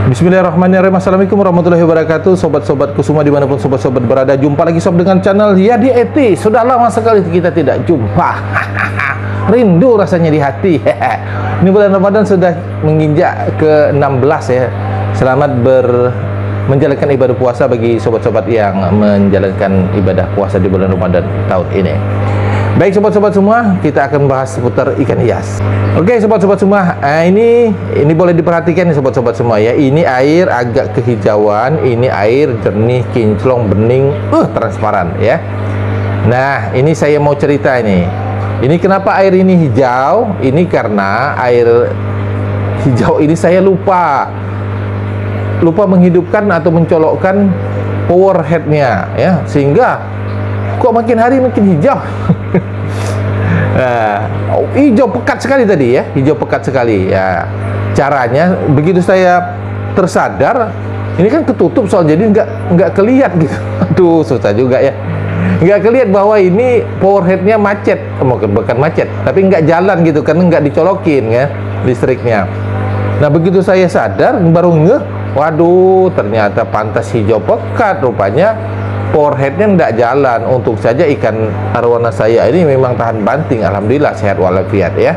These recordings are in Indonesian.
Bismillahirrahmanirrahim. Assalamualaikum warahmatullahi wabarakatuh. Sobat-sobatku semua dimanapun sobat-sobat berada, jumpa lagi sob dengan channel Yadi Eti. Sudah lama sekali kita tidak jumpa. Rindu rasanya di hati. Ini bulan Ramadan sudah menginjak ke 16 ya. Selamat menjalankan ibadah puasa bagi sobat-sobat yang menjalankan ibadah puasa di bulan Ramadan tahun ini. Baik sobat-sobat semua, kita akan bahas seputar ikan hias. Oke sobat-sobat semua, ini boleh diperhatikan nih sobat-sobat semua ya. Ini air agak kehijauan, ini air jernih, kinclong, bening, transparan ya. Nah, ini saya mau cerita ini. Ini kenapa air ini hijau? Ini karena air hijau ini saya lupa menghidupkan atau mencolokkan power headnya ya, sehingga kok makin hari makin hijau. Hijau pekat sekali tadi ya, hijau pekat sekali ya. Caranya begitu saya tersadar, ini kan ketutup soal jadi nggak kelihat gitu. Aduh susah juga ya, nggak kelihat bahwa ini power headnya macet, bukan macet tapi nggak jalan gitu karena nggak dicolokin ya listriknya. Nah begitu saya sadar baru ngeh, waduh ternyata pantas hijau pekat rupanya. Power headnya tidak jalan. Untuk saja ikan arwana saya ini memang tahan banting, alhamdulillah sehat walafiat ya.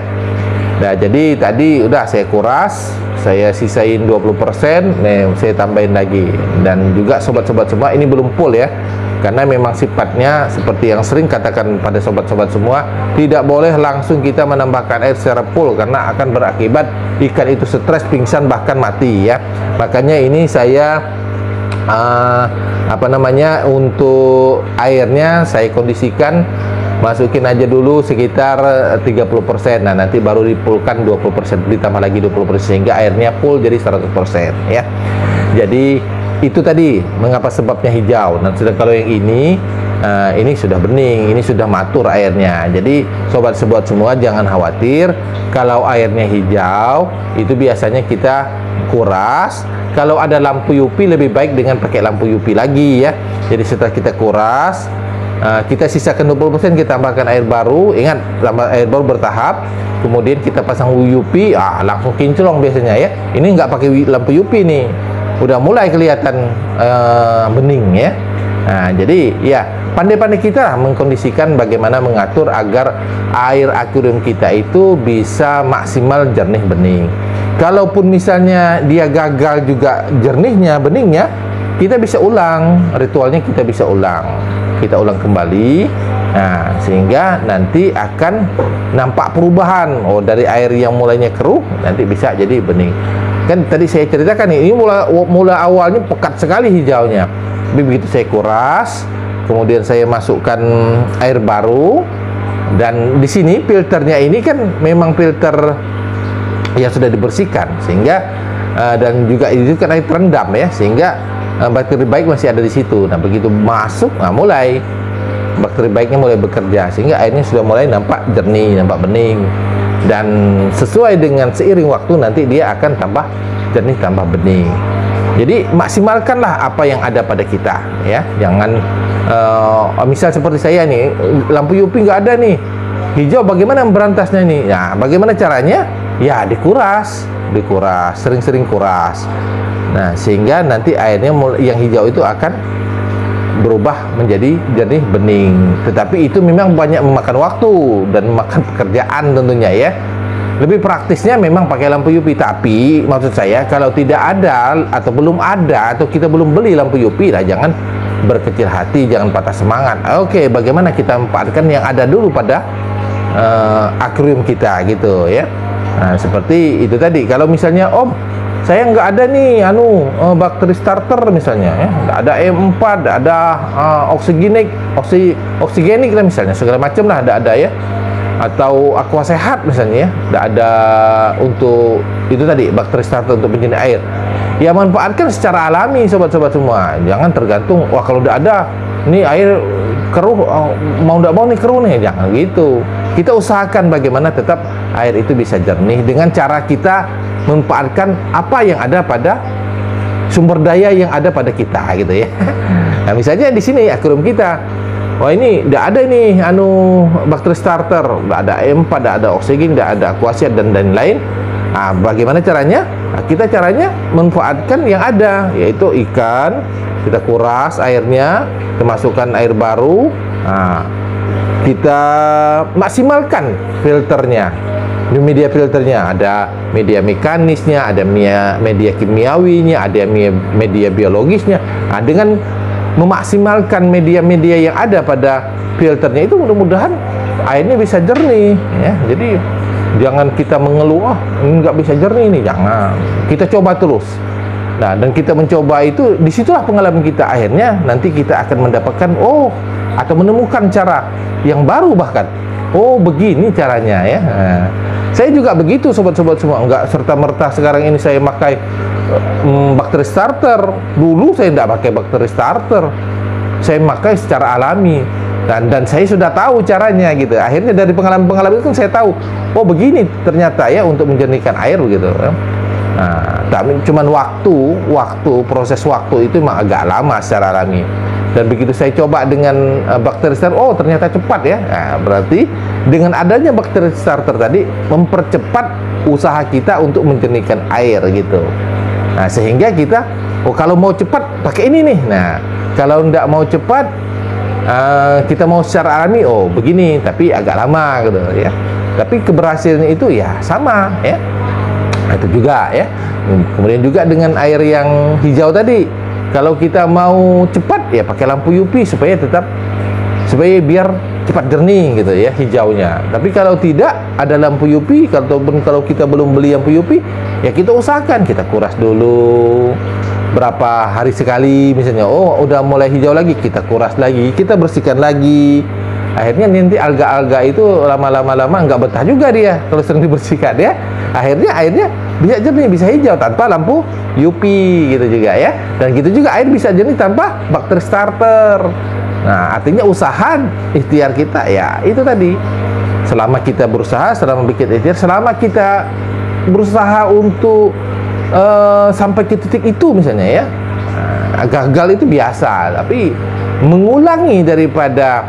Nah jadi tadi udah saya kuras, saya sisain 20%, nih saya tambahin lagi. Dan juga sobat-sobat semua, ini belum full ya, karena memang sifatnya seperti yang sering katakan pada sobat-sobat semua, tidak boleh langsung kita menambahkan air secara full karena akan berakibat ikan itu stres, pingsan, bahkan mati ya. Makanya ini saya untuk airnya saya kondisikan, masukin aja dulu sekitar 30%. Nah nanti baru dipulkan 20%, ditambah lagi 20% sehingga airnya full jadi 100% ya. Jadi itu tadi mengapa sebabnya hijau. Nah kalau yang ini sudah bening, ini sudah matur airnya. Jadi sobat-sobat semua jangan khawatir kalau airnya hijau, itu biasanya kita kuras. Kalau ada lampu UV lebih baik dengan pakai lampu UV lagi ya. Jadi setelah kita kuras, kita sisakan 20%, kita tambahkan air baru. Ingat, air baru bertahap. Kemudian kita pasang UV, langsung kinclong biasanya ya. Ini nggak pakai lampu UV nih, udah mulai kelihatan bening ya. Nah jadi ya pandai-pandai kita mengkondisikan bagaimana mengatur agar air akuarium kita itu bisa maksimal jernih bening. Kalaupun misalnya dia gagal juga jernihnya, beningnya, kita bisa ulang ritualnya, kita ulang kembali. Nah sehingga nanti akan nampak perubahan. Dari air yang mulainya keruh nanti bisa jadi bening. Kan tadi saya ceritakan ini mula awalnya pekat sekali hijaunya. Begitu saya kuras, kemudian saya masukkan air baru, dan di sini filternya ini kan memang filter yang sudah dibersihkan, sehingga dan juga itu kan air terendam ya, sehingga bakteri baik masih ada di situ. Nah begitu masuk, mulai bakteri baiknya mulai bekerja, sehingga airnya sudah mulai nampak jernih, nampak bening. Dan sesuai dengan seiring waktu nanti dia akan tambah jernih, tambah bening. Jadi maksimalkanlah apa yang ada pada kita ya. Jangan misal seperti saya nih, lampu UV nggak ada nih, hijau, bagaimana berantasnya nih? Nah bagaimana caranya? Ya dikuras, sering-sering kuras. Nah sehingga nanti airnya yang hijau itu akan berubah menjadi jernih bening. Tetapi itu memang banyak memakan waktu dan memakan pekerjaan tentunya ya. Lebih praktisnya memang pakai lampu UV. Tapi maksud saya kalau tidak ada atau belum ada atau kita belum beli lampu UV, jangan berkecil hati, jangan patah semangat. Oke, bagaimana kita manfaatkan yang ada dulu pada akuarium kita gitu ya. Nah seperti itu tadi. Kalau misalnya saya nggak ada nih bakteri starter misalnya ya, nggak ada E4, nggak ada oksigenik lah misalnya, segala macam lah nggak ada ya, atau aqua sehat misalnya ya, nggak ada untuk itu tadi bakteri starter untuk penjernih air. Ya manfaatkan secara alami sobat-sobat semua, jangan tergantung kalau udah ada nih air keruh, mau nggak mau nih keruh nih, jangan gitu. Kita usahakan bagaimana tetap air itu bisa jernih dengan cara kita memanfaatkan apa yang ada pada sumber daya yang ada pada kita gitu ya. Nah misalnya di sini akuarium kita, ini tidak ada nih bakteri starter, tidak ada E4, tidak ada oksigen, tidak ada aquaset dan lain-lain. Nah bagaimana caranya? Nah, kita caranya manfaatkan yang ada, yaitu ikan, kita kuras airnya, kita masukkan air baru, nah, kita maksimalkan filternya. Di media filternya ada media mekanisnya, ada media kimiawinya, ada media biologisnya. Nah, dengan memaksimalkan media-media yang ada pada filternya itu, mudah-mudahan airnya bisa jernih ya. Jadi jangan kita mengeluh, nggak bisa jernih ini, jangan. Kita coba terus. Nah, dan kita mencoba itu, disitulah pengalaman kita, akhirnya nanti kita akan mendapatkan atau menemukan cara yang baru, bahkan begini caranya ya. Nah, saya juga begitu sobat-sobat semua, nggak serta-merta sekarang ini saya pakai bakteri starter. Dulu saya tidak pakai bakteri starter, saya pakai secara alami, dan saya sudah tahu caranya gitu. Akhirnya dari pengalaman-pengalaman itu kan saya tahu, begini ternyata ya untuk menjernihkan air begitu. Nah, tapi cuman proses waktu itu memang agak lama secara alami. Dan begitu saya coba dengan bakteri starter, ternyata cepat ya. Nah, berarti dengan adanya bakteri starter tadi mempercepat usaha kita untuk menjernihkan air gitu. Nah, sehingga kita kalau mau cepat pakai ini nih. Nah, kalau enggak mau cepat, kita mau secara alami, begini, tapi agak lama gitu ya. Tapi keberhasilannya itu ya sama ya. Itu juga ya. Kemudian juga dengan air yang hijau tadi, kalau kita mau cepat ya pakai lampu UV supaya biar cepat jernih gitu ya hijaunya. Tapi kalau tidak ada lampu UV, kalau kita belum beli lampu UV, ya kita usahakan kita kuras dulu berapa hari sekali misalnya. Udah mulai hijau lagi, kita kuras lagi, kita bersihkan lagi. Akhirnya nanti alga-alga itu lama-lama nggak betah juga dia kalau sering dibersihkan ya. Akhirnya airnya bisa jernih, bisa hijau tanpa lampu UV gitu juga ya. Dan gitu juga air bisa jernih tanpa bakteri starter. Nah, artinya usaha ikhtiar kita ya itu tadi. Selama kita berusaha, selama bikin ikhtiar, selama kita berusaha untuk sampai ke titik itu misalnya ya. Gagal itu biasa, tapi mengulangi daripada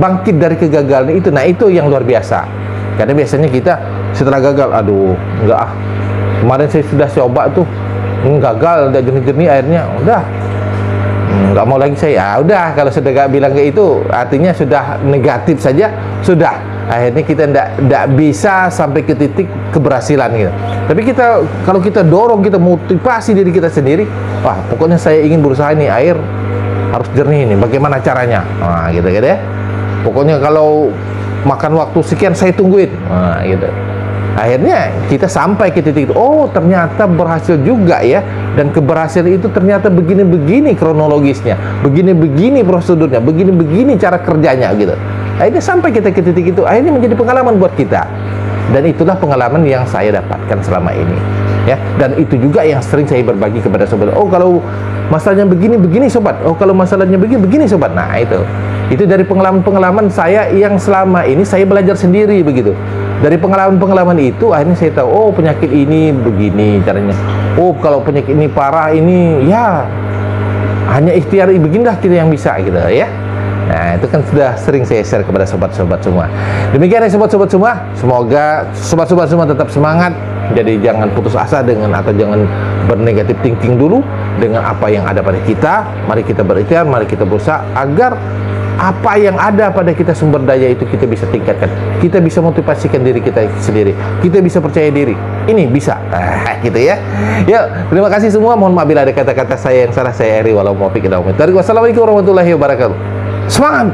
bangkit dari kegagalan itu, nah itu yang luar biasa. Karena biasanya kita setelah gagal, enggak kemarin saya sudah coba tuh gagal, udah jernih-jernih airnya, udah nggak mau lagi saya. Udah, kalau sudah gak bilang kayak itu, artinya sudah negatif saja, sudah. Akhirnya kita tidak bisa sampai ke titik keberhasilan gitu. Tapi kalau kita dorong, kita motivasi diri kita sendiri, pokoknya saya ingin berusaha nih, air harus jernih ini, bagaimana caranya? Nah, gitu ya. Pokoknya kalau makan waktu sekian saya tungguin. Nah, gitu. Akhirnya kita sampai ke titik itu. Ternyata berhasil juga ya. Dan keberhasilan itu ternyata begini-begini kronologisnya, begini-begini prosedurnya, begini-begini cara kerjanya gitu. Akhirnya sampai kita ke titik itu, akhirnya menjadi pengalaman buat kita. Dan itulah pengalaman yang saya dapatkan selama ini ya. Dan itu juga yang sering saya berbagi kepada sobat. Kalau masalahnya begini-begini sobat, kalau masalahnya begini-begini sobat. Nah, itu dari pengalaman-pengalaman saya yang selama ini saya belajar sendiri begitu. Dari pengalaman-pengalaman itu akhirnya saya tahu, penyakit ini begini caranya. Kalau penyakit ini parah, ini ya hanya ikhtiar beginilah kita yang bisa gitu ya. Nah, itu kan sudah sering saya share kepada sobat-sobat semua. Demikian ya sobat-sobat semua. Semoga sobat-sobat semua tetap semangat. Jadi jangan putus asa atau jangan bernegatif thinking dulu dengan apa yang ada pada kita. Mari kita berikhtiar, mari kita berusaha agar apa yang ada pada kita, sumber daya itu kita bisa tingkatkan. Kita bisa motivasikan diri kita sendiri. Kita bisa percaya diri. Ini bisa. Gitu ya. Yuk, terima kasih semua. Mohon maaf bila ada kata-kata saya yang salah. Saya Eri, walau muwaffiq ila aqwamit thoriq. Wassalamualaikum warahmatullahi wabarakatuh. Semangat!